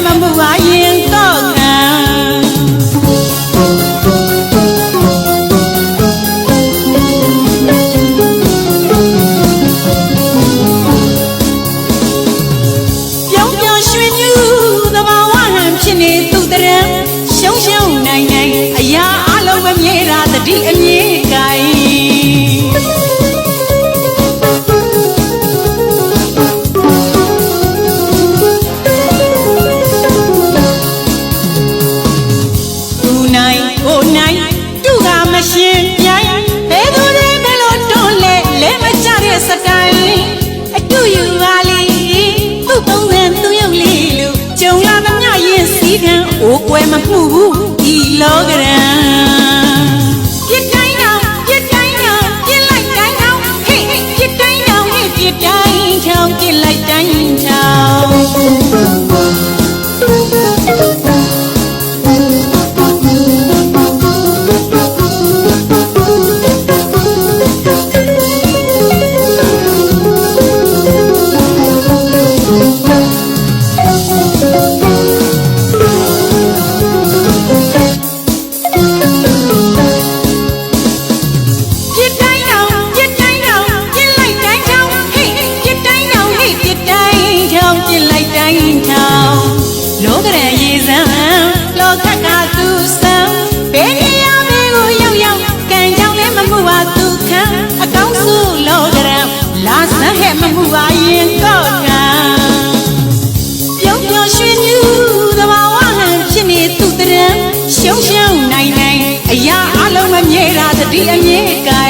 မမှုပါရင်တော့ခံပြောင်းပြောင်းရွှင်ညူသဘာဝဟန်ဖြစ်နေသူတရံရှုံးရှုံးနိုင်နိုင်အရာအလုံးမမြဲတာတတိအမြဲကိုင်ရှင်ပြိုင်ဘယ်သူတွေဘယ်လိုတွန်းလဲမကြတဲ့စတိုင်အတူယူပါလိသူ့ပုံစံသူ့ရုပ်လေးလို့ကြုံလာသမျှရင်စီးခံအိုးကွယ်မမှုဘူးဒီလောကရန်ပြစ်တိုင်းတော့ပြစ်တိုင်းတော့ပြစ်လိုက်တိုင်းတော့ဟေ့ပြစ်တိုင်းတော့ဟေ့ပြစ်တိုင်းချောင်းပြစ်လိုက်တိုင်းချောင်းလောကရန်ရေစံလောကကသူစံဘယ်နေရာမျိုးရောက်ရောက်ကံကြောင့်လည်းမမှုပါသူခံအကောင်းဆုံးလောကရန်လာစမ်းဟဲ့မမှုပါရင်တော့ခံပြုံးပြုံးရွှင်ညူသဘာဝဟန်ဖြစ်နေသူတရံရှုံးရှုံးနိုင်နိုင်အရာအလုံးမမြဲတာတတိအမြဲကိုင်